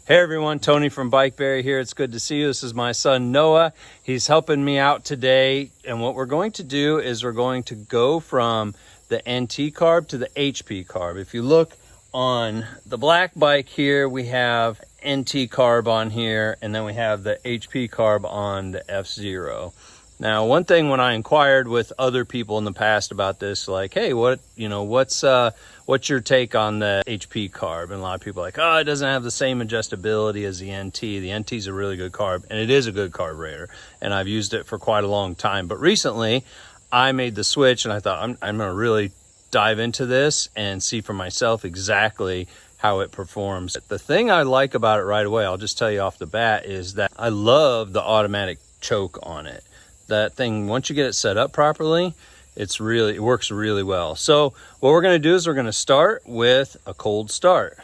Hey everyone, Tony from Bikeberry here. It's good to see you. This is my son Noah. He's helping me out today, and what we're going to do is we're going to go from the NT Carb to the HP Carb. If you look on the black bike here, we have NT Carb on here, and then we have the HP Carb on the F-Zero. Now, one thing when I inquired with other people in the past about this, like, hey, what's your take on the HP Carb? And a lot of people are like, oh, it doesn't have the same adjustability as the NT. The NT is a really good carb, and it is a good carburetor, and I've used it for quite a long time. But recently, I made the switch, and I thought I'm going to really dive into this and see for myself exactly how it performs. The thing I like about it right away, I'll just tell you off the bat, is that I love the automatic choke on it. That thing, once you get it set up properly, it works really well. So what we're going to do is we're going to start with a cold start.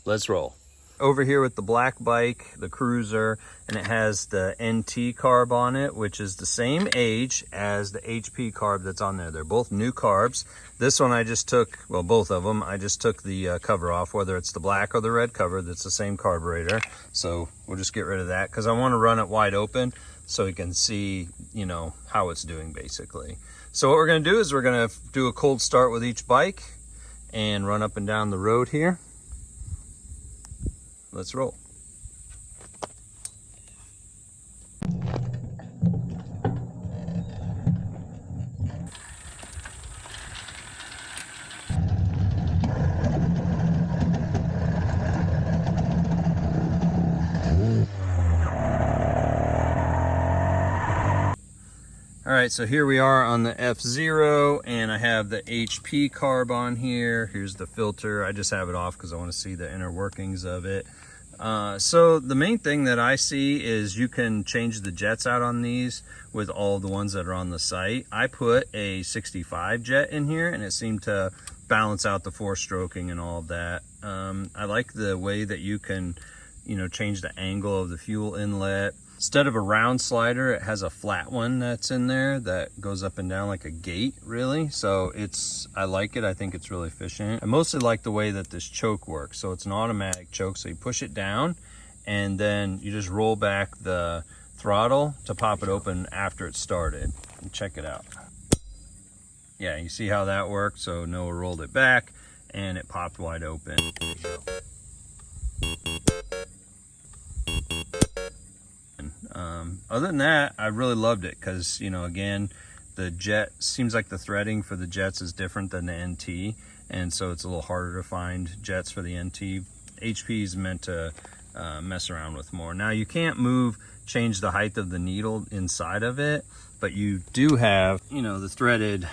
Let's roll. Over here with the black bike, the Cruiser, and it has the NT Carb on it, which is the same age as the HP Carb that's on there. They're both new carbs. This one I just took, well, both of them, I just took the cover off, whether it's the black or the red cover. That's the same carburetor. So we'll just get rid of that because I want to run it wide open so you can see, how it's doing basically. So what we're going to do is we're going to do a cold start with each bike and run up and down the road here. Let's roll. All right, so here we are on the F-Zero, and I have the HP Carb on here. Here's the filter. I just have it off because I want to see the inner workings of it. So the main thing that I see is you can change the jets out on these with all the ones that are on the site. I put a 65 jet in here, and it seemed to balance out the four-stroking and all of that. I like the way that you can, change the angle of the fuel inlet. Instead of a round slider, it has a flat one that's in there that goes up and down like a gate, really. So I like it. I think it's really efficient. I mostly like the way that this choke works. So it's an automatic choke. So you push it down and then you just roll back the throttle to pop it open after it's started. And check it out. Yeah, you see how that worked? So Noah rolled it back and it popped wide open. There you go. Other than that, I really loved it because, again, the jet seems like the threading for the jets is different than the NT, and so it's a little harder to find jets for the NT. HP is meant to mess around with more. Now, you can't change the height of the needle inside of it, but you do have, the threaded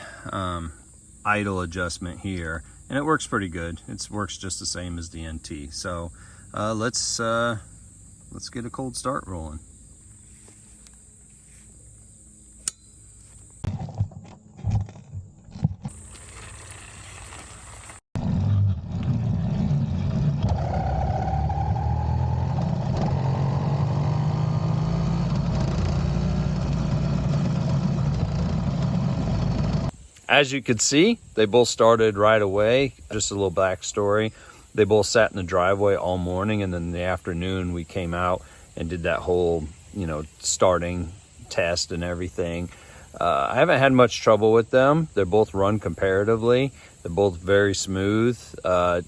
idle adjustment here, and it works pretty good. It works just the same as the NT. So let's get a cold start rolling. As you could see, they both started right away. Just a little backstory. They both sat in the driveway all morning, and then in the afternoon we came out and did that whole, starting test and everything. I haven't had much trouble with them. They're both run comparatively. They're both very smooth. I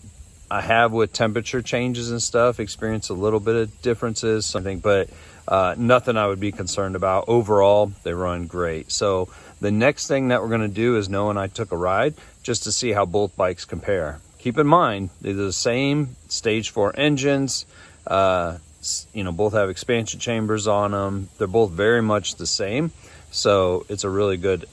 have, with temperature changes and stuff, experienced a little bit of differences, but nothing I would be concerned about. Overall, they run great. So the next thing that we're going to do is Noah and I took a ride just to see how both bikes compare. Keep in mind, they're the same stage 4 engines. Both have expansion chambers on them. They're both very much the same. So it's a really good,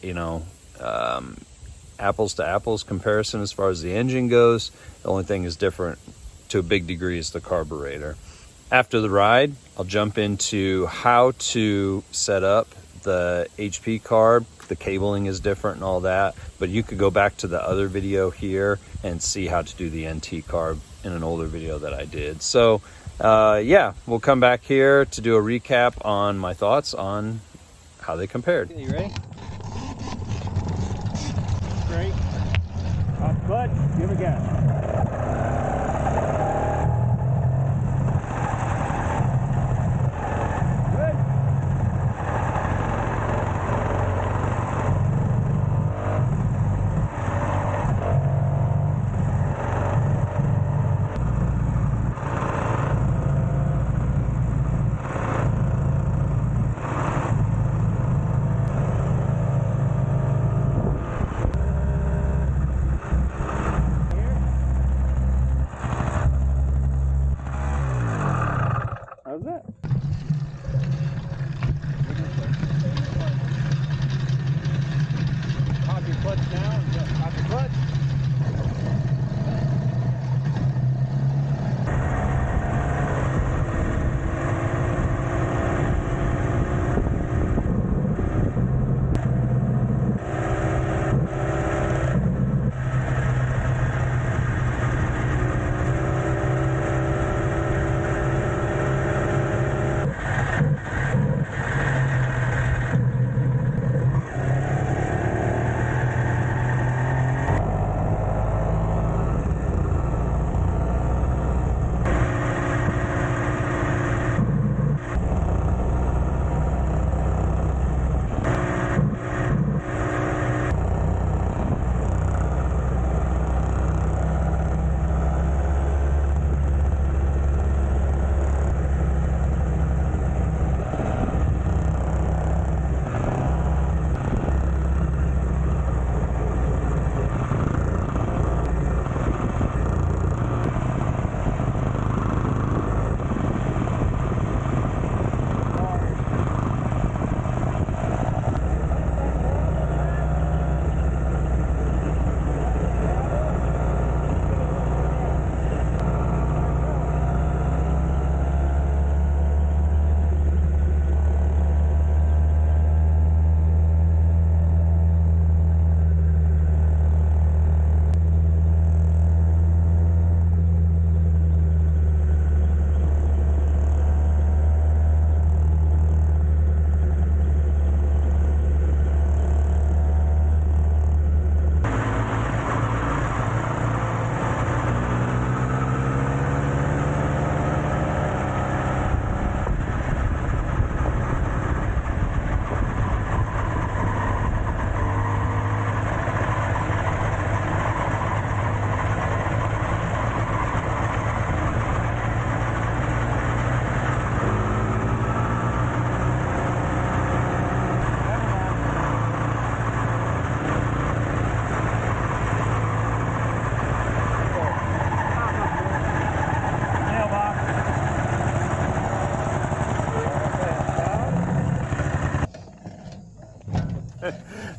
apples to apples comparison as far as the engine goes. The only thing is different to a big degree is the carburetor. After the ride, I'll jump into how to set up the HP Carb. The cabling is different and all that, but you could go back to the other video here and see how to do the NT Carb in an older video that I did. So yeah, we'll come back here to do a recap on my thoughts on how they compared. You ready? Great. Off clutch, give a gas. How's that? Pop your clutch now. Yeah, pop your clutch.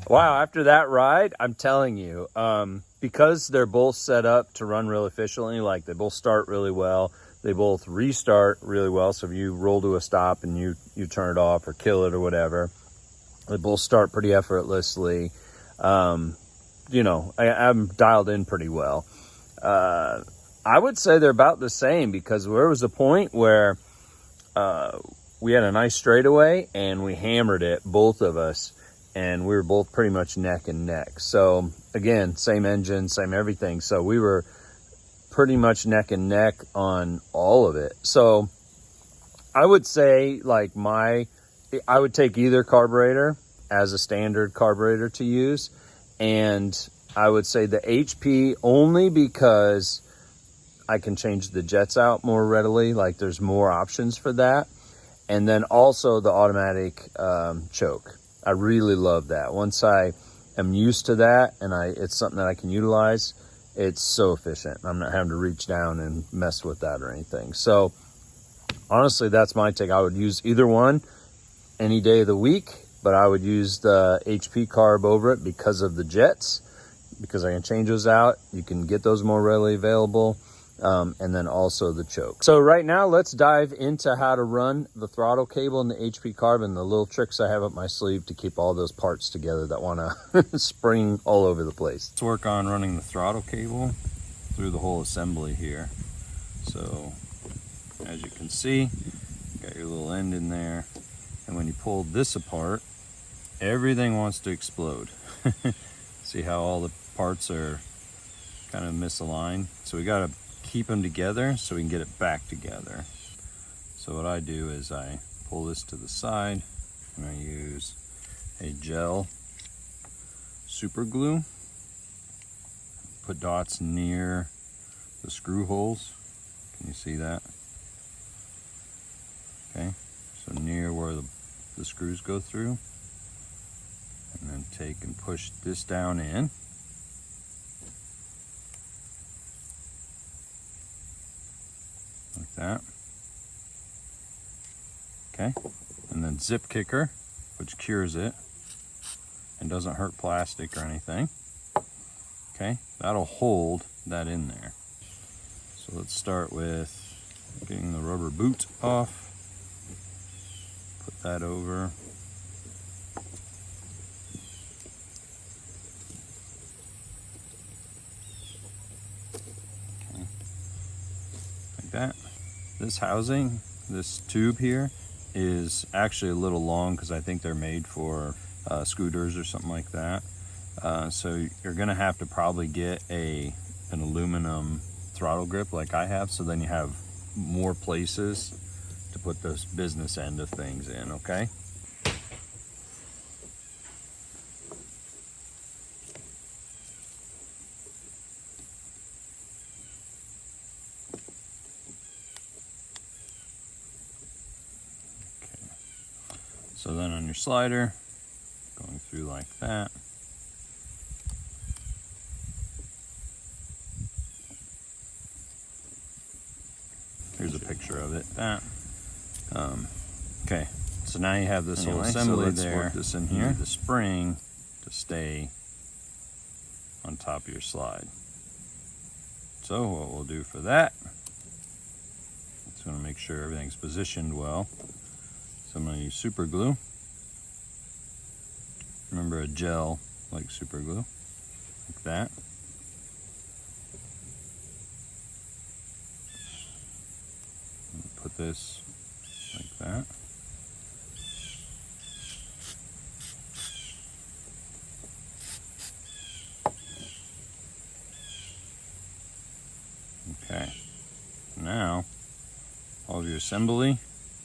Wow, after that ride, I'm telling you, because they're both set up to run real efficiently, like they both start really well, they both restart really well. So if you roll to a stop and you turn it off or kill it or whatever, they both start pretty effortlessly. You know, I'm dialed in pretty well. I would say they're about the same, because there was a point where we had a nice straightaway and we hammered it, both of us, and we were both pretty much neck and neck. So again, same engine, same everything. So we were pretty much neck and neck on all of it. So I would say, like, I would take either carburetor as a standard carburetor to use. And I would say the HP only because I can change the jets out more readily. Like, there's more options for that. And then also the automatic choke. I really love that. Once I am used to that and it's something that I can utilize, it's so efficient. I'm not having to reach down and mess with that or anything. So honestly, that's my take. I would use either one any day of the week, but I would use the HP Carb over it because of the jets, because I can change those out. You can get those more readily available. And then also the choke. So right now, let's dive into how to run the throttle cable in the HP Carb and the little tricks I have up my sleeve to keep all those parts together that want to spring all over the place. Let's work on running the throttle cable through the whole assembly here. So as you can see, you got your little end in there. And when you pull this apart, everything wants to explode. See how all the parts are kind of misaligned? So we got to keep them together so we can get it back together. So what I do is I pull this to the side and I use a gel super glue, put dots near the screw holes. Can you see that? Okay, so near where the screws go through, and then take and push this down in. Like that. Okay, and then zip kicker, which cures it and doesn't hurt plastic or anything. Okay, that'll hold that in there. So let's start with getting the rubber boot off. Put that over. Okay. Like that. This housing, this tube here, is actually a little long because I think they're made for scooters or something like that. So you're gonna have to probably get an aluminum throttle grip like I have, so then you have more places to put this business end of things in, okay? So then on your slider, going through like that. Here's a picture of it. That. Okay, so now you have this whole assembly there. Work this in here. The spring to stay on top of your slide. So what we'll do for that, it's going to make sure everything's positioned well. So I'm going to use super glue. Remember, a gel like super glue, like that. Put this like that. Okay, now all of your assembly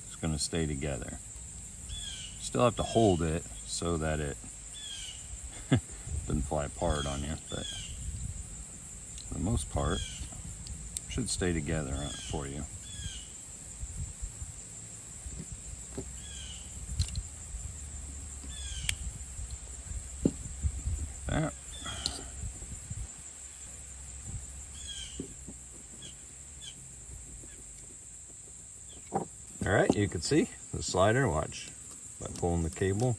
is going to stay together. Still have to hold it so that it doesn't fly apart on you, but for the most part, it should stay together for you. That. All right, you can see the slider, watch, by pulling the cable.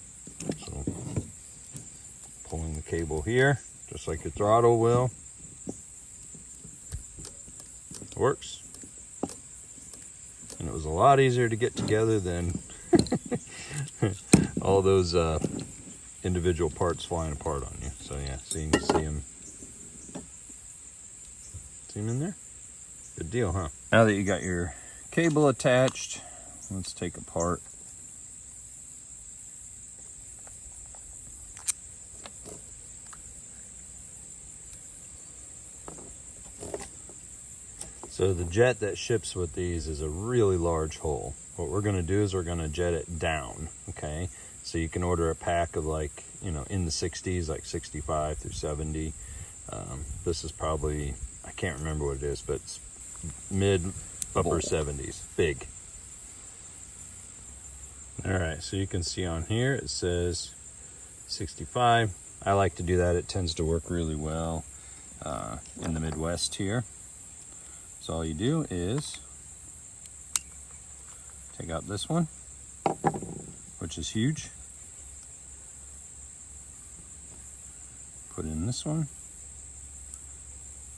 So pulling the cable here, just like your throttle will. It works. And it was a lot easier to get together than all those individual parts flying apart on you. So yeah, so you can see them. See them in there? Good deal, huh? Now that you got your cable attached, let's take apart so the jet that ships with these is a really large hole. What we're going to do is we're going to jet it down, okay? So you can order a pack of, like, you know, in the 60s, like 65 through 70. This is probably, I can't remember what it is, but it's mid upper 70s, big. All right, so you can see on here it says 65. I like to do that. It tends to work really well in the Midwest here. So all you do is take out this one, which is huge. Put in this one,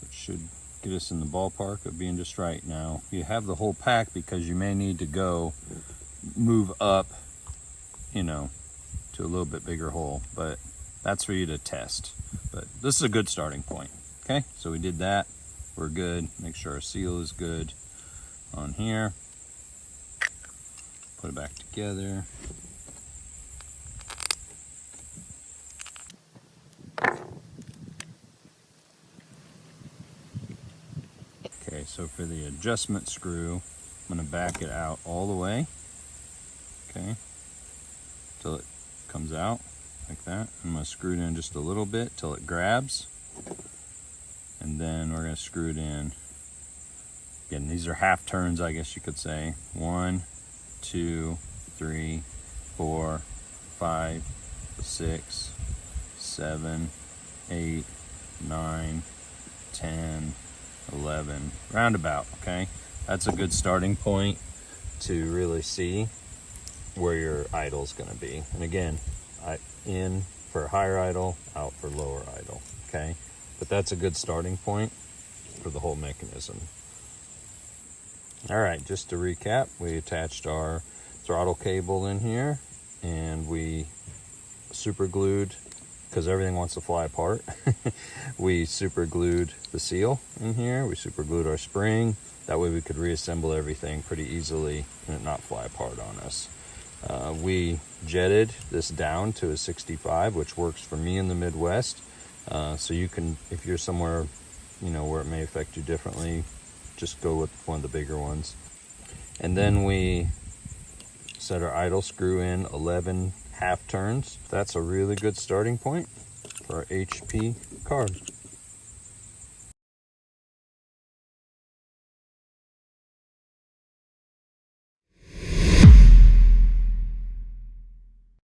which should get us in the ballpark of being just right. Now, you have the whole pack because you may need to move up, you know, to a little bit bigger hole, but that's for you to test. But this is a good starting point. Okay, so we did that. We're good. Make sure our seal is good on here. Put it back together. Okay, so for the adjustment screw, I'm going to back it out all the way. Okay, till it comes out like that. I'm going to screw it in just a little bit till it grabs. And then we're going to screw it in. Again, these are half turns, I guess you could say. 1, 2, 3, 4, 5, 6, 7, 8, 9, 10, 11, roundabout, okay? That's a good starting point to really see where your idle is going to be. And again, in for higher idle, out for lower idle, okay? But that's a good starting point for the whole mechanism. All right, just to recap, we attached our throttle cable in here, and we super glued, because everything wants to fly apart, we super glued the seal in here, we super glued our spring, that way we could reassemble everything pretty easily and it not fly apart on us. We jetted this down to a 65, which works for me in the Midwest. So you can, if you're somewhere, you know, where it may affect you differently, just go with one of the bigger ones. And then we set our idle screw in 11 half turns. That's a really good starting point for our HP Carb.